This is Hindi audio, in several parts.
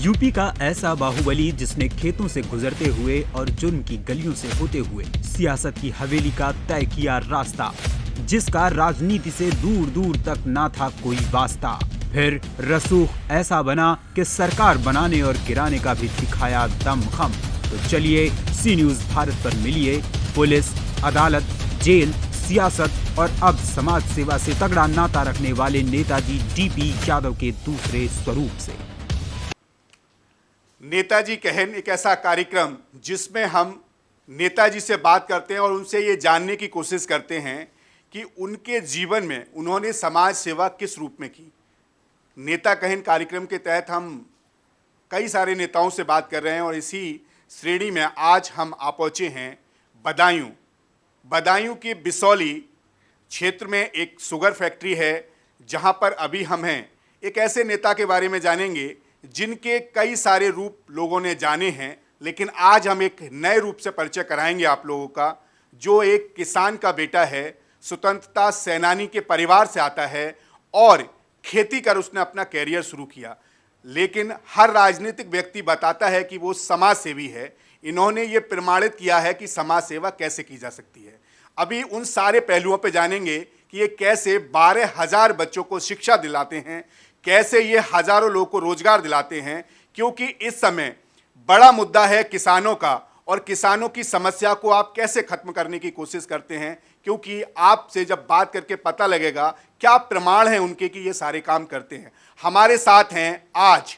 यूपी का ऐसा बाहुबली जिसने खेतों से गुजरते हुए और जुर्म की गलियों से होते हुए सियासत की हवेली का तय किया रास्ता, जिसका राजनीति से दूर दूर तक ना था कोई वास्ता, फिर रसूख ऐसा बना कि सरकार बनाने और गिराने का भी दिखाया दमखम। तो चलिए सी न्यूज भारत पर मिलिए पुलिस, अदालत, जेल, सियासत और अब समाज सेवा से तगड़ा नाता रखने वाले नेताजी डीपी यादव के दूसरे स्वरूप से। नेताजी कहन एक ऐसा कार्यक्रम जिसमें हम नेताजी से बात करते हैं और उनसे ये जानने की कोशिश करते हैं कि उनके जीवन में उन्होंने समाज सेवा किस रूप में की। नेता कहन कार्यक्रम के तहत हम कई सारे नेताओं से बात कर रहे हैं और इसी श्रेणी में आज हम आ पहुँचे हैं बदायूं की बिसौली क्षेत्र में एक शुगर फैक्ट्री है, जहां पर अभी हम हैं। एक ऐसे नेता के बारे में जानेंगे जिनके कई सारे रूप लोगों ने जाने हैं, लेकिन आज हम एक नए रूप से परिचय कराएंगे आप लोगों का, जो एक किसान का बेटा है, स्वतंत्रता सेनानी के परिवार से आता है और खेती कर उसने अपना कैरियर शुरू किया। लेकिन हर राजनीतिक व्यक्ति बताता है कि वो समाज सेवी है। इन्होंने ये प्रमाणित किया है कि समाज सेवा कैसे की जा सकती है। अभी उन सारे पहलुओं पे जानेंगे कि ये कैसे 12,000 बच्चों को शिक्षा दिलाते हैं, कैसे ये हजारों लोगों को रोजगार दिलाते हैं, क्योंकि इस समय बड़ा मुद्दा है किसानों का और किसानों की समस्या को आप कैसे खत्म करने की कोशिश करते हैं, क्योंकि आपसे जब बात करके पता लगेगा क्या प्रमाण है उनके कि ये सारे काम करते हैं। हमारे साथ हैं आज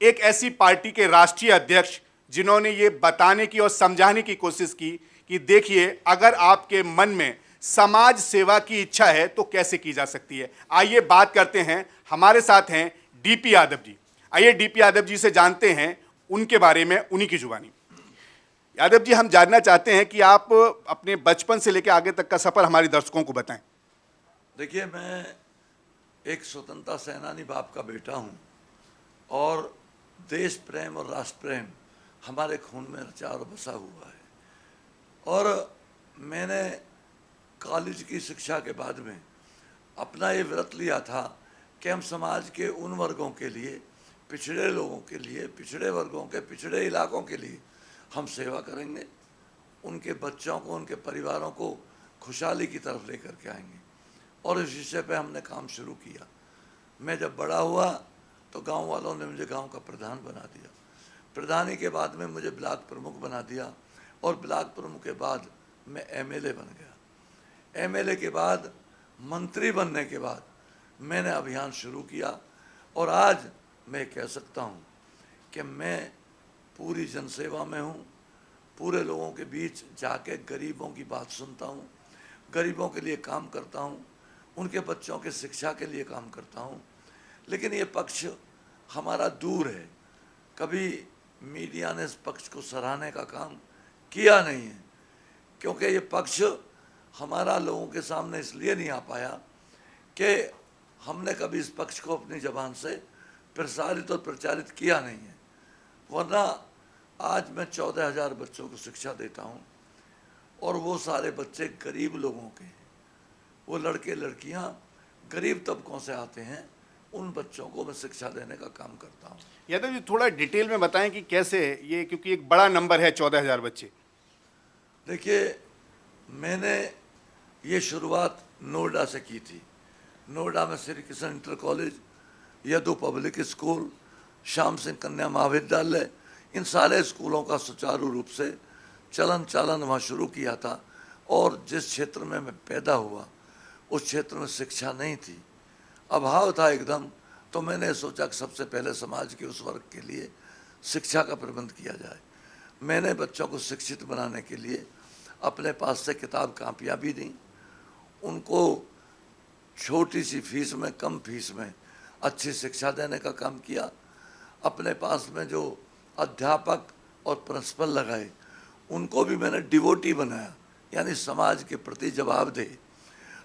एक ऐसी पार्टी के राष्ट्रीय अध्यक्ष जिन्होंने ये बताने की और समझाने की कोशिश की कि देखिए, अगर आपके मन में समाज सेवा की इच्छा है तो कैसे की जा सकती है। आइए बात करते हैं। हमारे साथ हैं डीपी यादव जी। आइए डीपी यादव जी से जानते हैं उनके बारे में, उन्हीं की जुबानी। यादव जी, हम जानना चाहते हैं कि आप अपने बचपन से लेकर आगे तक का सफर हमारे दर्शकों को बताएं। देखिए, मैं एक स्वतंत्रता सेनानी बाप का बेटा हूं और देश प्रेम और राष्ट्र प्रेम हमारे खून में रचा और बसा हुआ है। और मैंने कॉलेज की शिक्षा के बाद में अपना ये व्रत लिया था कि हम समाज के उन वर्गों के लिए, पिछड़े लोगों के लिए, पिछड़े वर्गों के, पिछड़े इलाकों के लिए हम सेवा करेंगे। उनके बच्चों को, उनके परिवारों को खुशहाली की तरफ लेकर के आएंगे। और इस विषय पे हमने काम शुरू किया। मैं जब बड़ा हुआ तो गांव वालों ने मुझे गांव का प्रधान बना दिया। प्रधानी के बाद में मुझे ब्लॉक प्रमुख बना दिया और ब्लॉक प्रमुख के बाद मैं एमएलए बन गया। एमएलए के बाद मंत्री बनने के बाद मैंने अभियान शुरू किया और आज मैं कह सकता हूँ कि मैं पूरी जनसेवा में हूँ। पूरे लोगों के बीच जाके गरीबों की बात सुनता हूँ, गरीबों के लिए काम करता हूँ, उनके बच्चों के शिक्षा के लिए काम करता हूँ। लेकिन ये पक्ष हमारा दूर है। कभी मीडिया ने इस पक्ष को सराहने का काम किया नहीं है, क्योंकि ये पक्ष हमारा लोगों के सामने इसलिए नहीं आ पाया कि हमने कभी इस पक्ष को अपनी ज़बान से प्रसारित और प्रचारित किया नहीं है। वरना आज मैं 14,000 बच्चों को शिक्षा देता हूँ और वो सारे बच्चे गरीब लोगों के हैं। वो लड़के लड़कियाँ गरीब तबकों से आते हैं, उन बच्चों को मैं शिक्षा देने का काम करता हूँ। यादव जी, थोड़ा डिटेल में बताएं कि कैसे ये, क्योंकि एक बड़ा नंबर है 14,000 बच्चे। देखिए, मैंने ये शुरुआत नोएडा से की थी। नोएडा में Shri Krishna inter college, Yadu public school, Shyam Singh कन्या महाविद्यालय, इन सारे स्कूलों का सुचारू रूप से चालन वहाँ शुरू किया था। और जिस क्षेत्र में मैं पैदा हुआ उस क्षेत्र में शिक्षा नहीं थी, अभाव था एकदम। तो मैंने सोचा कि सबसे पहले समाज के उस वर्ग के लिए शिक्षा का प्रबंध किया जाए। मैंने बच्चों को शिक्षित बनाने के लिए अपने पास से किताब कापियाँ भी दी, उनको छोटी सी फीस में, कम फीस में अच्छी शिक्षा देने का काम किया। अपने पास में जो अध्यापक और प्रिंसिपल लगाए उनको भी मैंने डिवोटी बनाया, यानी समाज के प्रति जवाबदेही।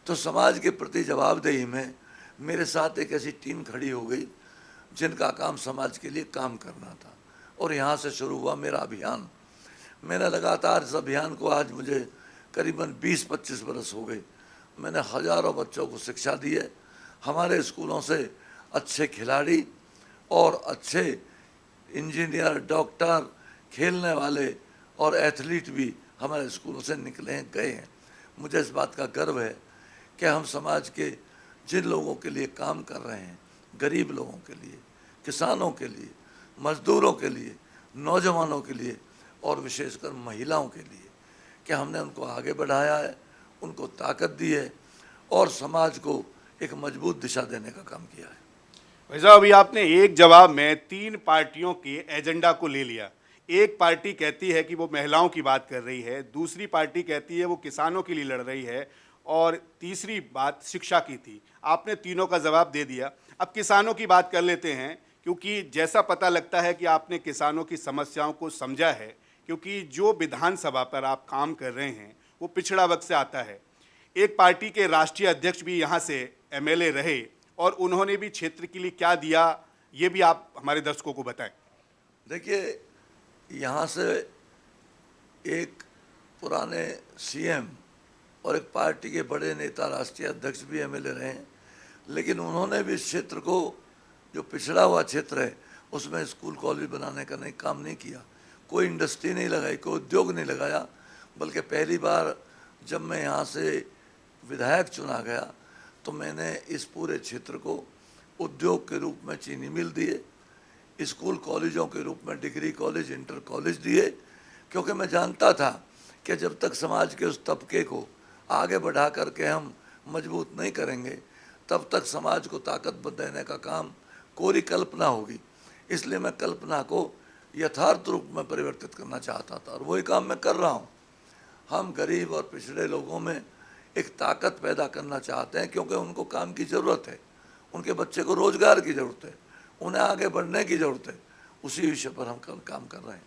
तो समाज के प्रति जवाबदेही में मेरे साथ एक ऐसी टीम खड़ी हो गई जिनका काम समाज के लिए काम करना था। और यहाँ से शुरू हुआ मेरा अभियान। मैंने लगातार इस अभियान को, आज मुझे करीबन 20-25 बरस हो गए, मैंने हज़ारों बच्चों को शिक्षा दी है। हमारे स्कूलों से अच्छे खिलाड़ी और अच्छे इंजीनियर, डॉक्टर, खेलने वाले और एथलीट भी हमारे स्कूलों से निकले हैं, गए हैं। मुझे इस बात का गर्व है कि हम समाज के जिन लोगों के लिए काम कर रहे हैं, गरीब लोगों के लिए, किसानों के लिए, मजदूरों के लिए, नौजवानों के लिए और विशेषकर महिलाओं के लिए, कि हमने उनको आगे बढ़ाया है, उनको ताकत दी है और समाज को एक मजबूत दिशा देने का काम किया है। भाई साहब, अभी आपने एक जवाब में 3 पार्टियों के एजेंडा को ले लिया। एक पार्टी कहती है कि वो महिलाओं की बात कर रही है, दूसरी पार्टी कहती है वो किसानों के लिए लड़ रही है और तीसरी बात शिक्षा की थी। आपने तीनों का जवाब दे दिया। अब किसानों की बात कर लेते हैं, क्योंकि जैसा पता लगता है कि आपने किसानों की समस्याओं को समझा है, क्योंकि जो विधानसभा पर आप काम कर रहे हैं वो पिछड़ा वक्त से आता है। एक पार्टी के राष्ट्रीय अध्यक्ष भी यहाँ से एमएलए रहे और उन्होंने भी क्षेत्र के लिए क्या दिया, ये भी आप हमारे दर्शकों को बताएं। देखिए, यहाँ से एक पुराने सीएम और एक पार्टी के बड़े नेता, राष्ट्रीय अध्यक्ष भी एमएलए रहे हैं, लेकिन उन्होंने भी इस क्षेत्र को, जो पिछड़ा हुआ क्षेत्र है, उसमें स्कूल कॉलेज बनाने का काम नहीं किया, कोई इंडस्ट्री नहीं लगाई, कोई उद्योग नहीं लगाया। बल्कि पहली बार जब मैं यहाँ से विधायक चुना गया तो मैंने इस पूरे क्षेत्र को उद्योग के रूप में चीनी मिल दिए, स्कूल कॉलेजों के रूप में डिग्री कॉलेज, इंटर कॉलेज दिए, क्योंकि मैं जानता था कि जब तक समाज के उस तबके को आगे बढ़ा करके हम मजबूत नहीं करेंगे, तब तक समाज को ताकत देने का काम कोरी कल्पना होगी। इसलिए मैं कल्पना को यथार्थ रूप में परिवर्तित करना चाहता था और वही काम मैं कर रहा हूँ। हम गरीब और पिछड़े लोगों में एक ताकत पैदा करना चाहते हैं, क्योंकि उनको काम की ज़रूरत है, उनके बच्चे को रोज़गार की ज़रूरत है, उन्हें आगे बढ़ने की ज़रूरत है। उसी विषय पर हम काम कर रहे हैं।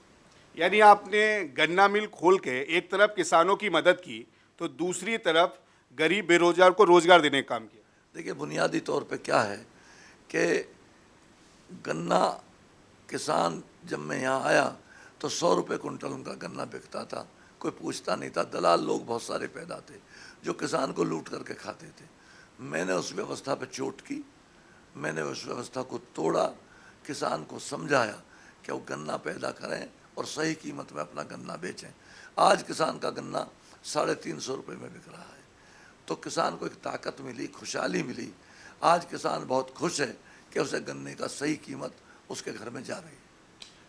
यानी आपने गन्ना मिल खोल के एक तरफ किसानों की मदद की तो दूसरी तरफ गरीब बेरोजगार को रोजगार देने का काम किया। देखिए, बुनियादी तौर पे क्या है कि गन्ना किसान, जब मैं यहाँ आया तो 100 रुपये कुंटल उनका गन्ना बिकता था, कोई पूछता नहीं था। दलाल लोग बहुत सारे पैदा थे जो किसान को लूट करके खाते थे। मैंने उस व्यवस्था पे चोट की, मैंने उस व्यवस्था को तोड़ा, किसान को समझाया कि वो गन्ना पैदा करें और सही कीमत में अपना गन्ना बेचें। आज किसान का गन्ना 350 रुपये में बिक रहा है। तो किसान को एक ताकत मिली, खुशहाली मिली। आज किसान बहुत खुश है कि उसे गन्ने का सही कीमत उसके घर में जा रही है।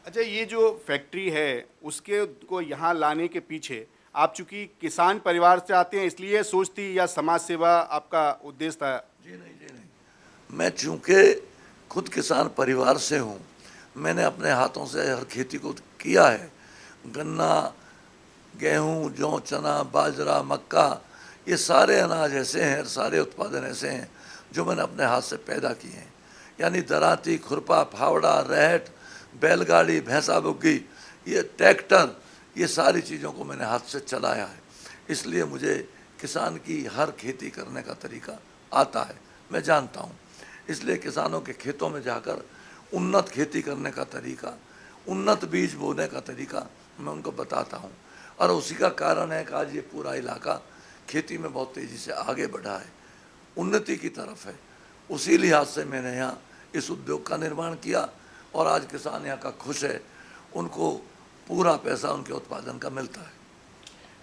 अच्छा, ये जो फैक्ट्री है उसके को यहाँ लाने के पीछे आप चूंकि किसान परिवार से आते हैं इसलिए सोचती या समाज सेवा आपका उद्देश्य था? जी नहीं। मैं चूँकि खुद किसान परिवार से हूँ, मैंने अपने हाथों से हर खेती को किया है। गन्ना, गेहूँ, जौ, चना, बाजरा, मक्का, ये सारे अनाज ऐसे हैं, सारे उत्पादन ऐसे हैं जो मैंने अपने हाथ से पैदा किए हैं। यानी दराती, खुरपा, फावड़ा, रहट, बैलगाड़ी, भैंसा बुग्गी, ये ट्रैक्टर, ये सारी चीज़ों को मैंने हाथ से चलाया है। इसलिए मुझे किसान की हर खेती करने का तरीका आता है, मैं जानता हूँ। इसलिए किसानों के खेतों में जाकर उन्नत खेती करने का तरीका, उन्नत बीज बोने का तरीका मैं उनको बताता हूँ। और उसी का कारण है कि आज ये पूरा इलाका खेती में बहुत तेज़ी से आगे बढ़ा है, उन्नति की तरफ है। उसी लिहाज से मैंने यहाँ इस उद्योग का निर्माण किया और आज किसान यहाँ का खुश है, उनको पूरा पैसा उनके उत्पादन का मिलता है।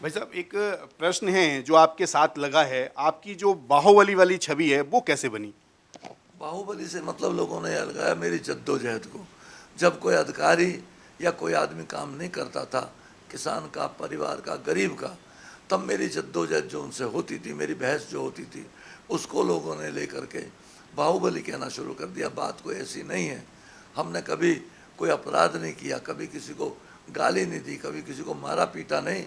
भाई साहब, एक प्रश्न है जो आपके साथ लगा है, आपकी जो बाहुबली वाली छवि है वो कैसे बनी? बाहुबली से मतलब लोगों ने लगाया मेरी जद्दोजहद को। जब कोई अधिकारी या कोई आदमी काम नहीं करता था किसान का, परिवार का, गरीब का, तब मेरी जद्दोजहद जो उनसे होती थी, मेरी बहस जो होती थी, उसको लोगों ने लेकर के बाहुबली कहना शुरू कर दिया। बात कोई ऐसी नहीं है, हमने कभी कोई अपराध नहीं किया, कभी किसी को गाली नहीं दी, कभी किसी को मारा पीटा नहीं,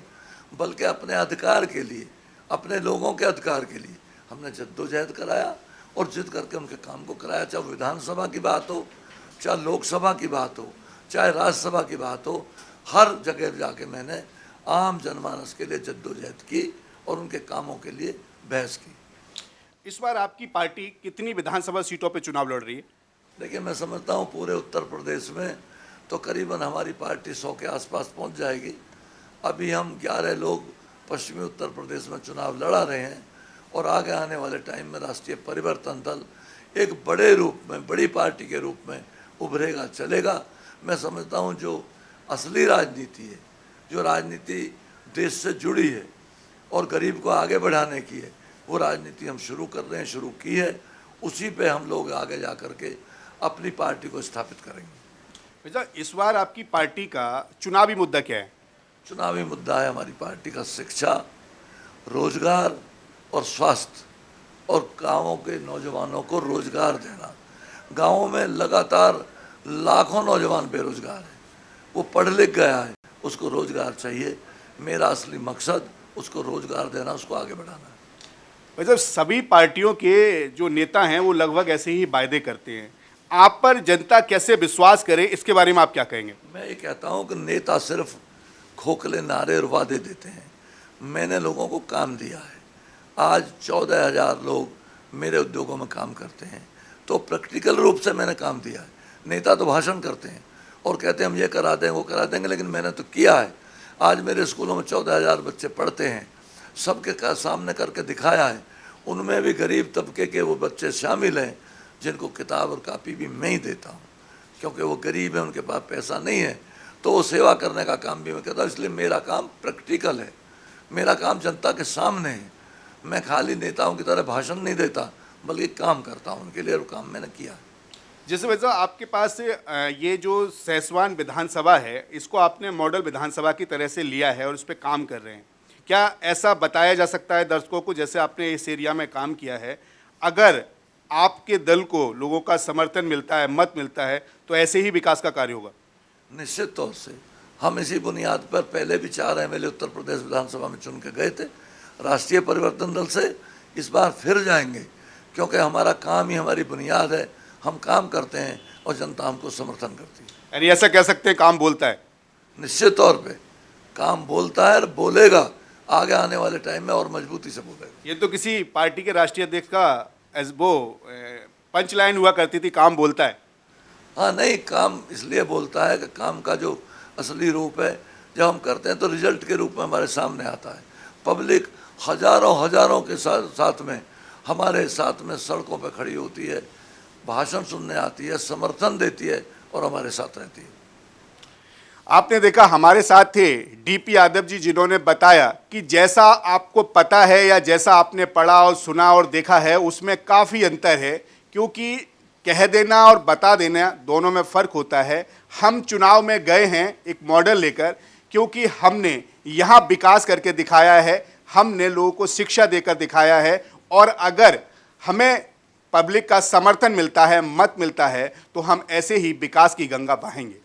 बल्कि अपने अधिकार के लिए, अपने लोगों के अधिकार के लिए हमने जद्दोजहद कराया और जिद करके उनके काम को कराया। चाहे विधानसभा की बात हो, चाहे लोकसभा की बात हो, चाहे राज्यसभा की बात हो, हर जगह जाके मैंने आम जनमानस के लिए जद्दोजहद की और उनके कामों के लिए बहस की। इस बार आपकी पार्टी कितनी विधानसभा सीटों पे चुनाव लड़ रही है? देखिए, मैं समझता हूँ पूरे उत्तर प्रदेश में तो करीबन हमारी पार्टी 100 के आसपास पहुँच जाएगी। अभी हम 11 लोग पश्चिमी उत्तर प्रदेश में चुनाव लड़ा रहे हैं और आगे आने वाले टाइम में राष्ट्रीय परिवर्तन दल एक बड़े रूप में, बड़ी पार्टी के रूप में उभरेगा, चलेगा। मैं समझता हूँ जो असली राजनीति है, जो राजनीति देश से जुड़ी है और गरीब को आगे बढ़ाने की है, वो राजनीति हम शुरू कर रहे हैं, शुरू की है। उसी पे हम लोग आगे जा कर के अपनी पार्टी को स्थापित करेंगे। भैया इस बार आपकी पार्टी का चुनावी मुद्दा क्या है? चुनावी मुद्दा है हमारी पार्टी का शिक्षा, रोजगार और स्वास्थ्य, और गाँवों के नौजवानों को रोजगार देना। गाँवों में लगातार लाखों नौजवान बेरोजगार हैं, वो पढ़ लिख गया है, उसको रोजगार चाहिए। मेरा असली मकसद उसको रोजगार देना, उसको आगे बढ़ाना है। भैया सभी पार्टियों के जो नेता हैं वो लगभग ऐसे ही वायदे करते हैं, आप पर जनता कैसे विश्वास करे, इसके बारे में आप क्या कहेंगे? मैं ये कहता हूँ कि नेता सिर्फ खोखले नारे और वादे देते हैं। मैंने लोगों को काम दिया है। आज 14,000 लोग मेरे उद्योगों में काम करते हैं, तो प्रैक्टिकल रूप से मैंने काम दिया है। नेता तो भाषण करते हैं और कहते हैं हम ये करा देंगे, वो करा देंगे, लेकिन मैंने तो किया है। आज मेरे स्कूलों में 14,000 बच्चे पढ़ते हैं, सबके सामने करके दिखाया है। उनमें भी गरीब तबके के वो बच्चे शामिल हैं जिनको किताब और कापी भी मैं ही देता हूँ, क्योंकि वो गरीब है, उनके पास पैसा नहीं है, तो वो सेवा करने का काम भी मैं करता हूँ। इसलिए मेरा काम प्रैक्टिकल है, मेरा काम जनता के सामने है। मैं खाली नेताओं की तरह भाषण नहीं देता, बल्कि काम करता हूँ उनके लिए, और काम मैंने किया है। जिस वजह से आपके पास से ये जो सहसवान विधानसभा है, इसको आपने मॉडल विधानसभा की तरह से लिया है और उस पर काम कर रहे हैं। क्या ऐसा बताया जा सकता है दर्शकों को, जैसे आपने इस एरिया में काम किया है, अगर आपके दल को लोगों का समर्थन मिलता है, मत मिलता है, तो ऐसे ही विकास का कार्य होगा? निश्चित तौर से हम इसी बुनियाद पर पहले भी 4 MLA उत्तर प्रदेश विधानसभा में चुन के गए थे। राष्ट्रीय परिवर्तन दल से इस बार फिर जाएंगे, क्योंकि हमारा काम ही हमारी बुनियाद है। हम काम करते हैं और जनता हमको समर्थन करती है। यानी ऐसा कह सकते हैं काम बोलता है? निश्चित तौर पे काम बोलता है और बोलेगा, आगे आने वाले टाइम में और मजबूती से बोलेगा। ये तो किसी पार्टी के राष्ट्रीय अध्यक्ष का वो पंच लाइन हुआ करती थी, काम बोलता है। हाँ, नहीं, काम इसलिए बोलता है कि काम का जो असली रूप है, जब हम करते हैं तो रिजल्ट के रूप में हमारे सामने आता है। पब्लिक हजारों के साथ में हमारे साथ में सड़कों पर खड़ी होती है, भाषण सुनने आती है, समर्थन देती है और हमारे साथ रहती है। आपने देखा हमारे साथ थे डीपी यादव जी, जिन्होंने बताया कि जैसा आपको पता है या जैसा आपने पढ़ा और सुना और देखा है, उसमें काफ़ी अंतर है, क्योंकि कह देना और बता देना दोनों में फ़र्क होता है। हम चुनाव में गए हैं एक मॉडल लेकर, क्योंकि हमने यहाँ विकास करके दिखाया है, हमने लोगों को शिक्षा देकर दिखाया है, और अगर हमें पब्लिक का समर्थन मिलता है, मत मिलता है, तो हम ऐसे ही विकास की गंगा बहाएंगे।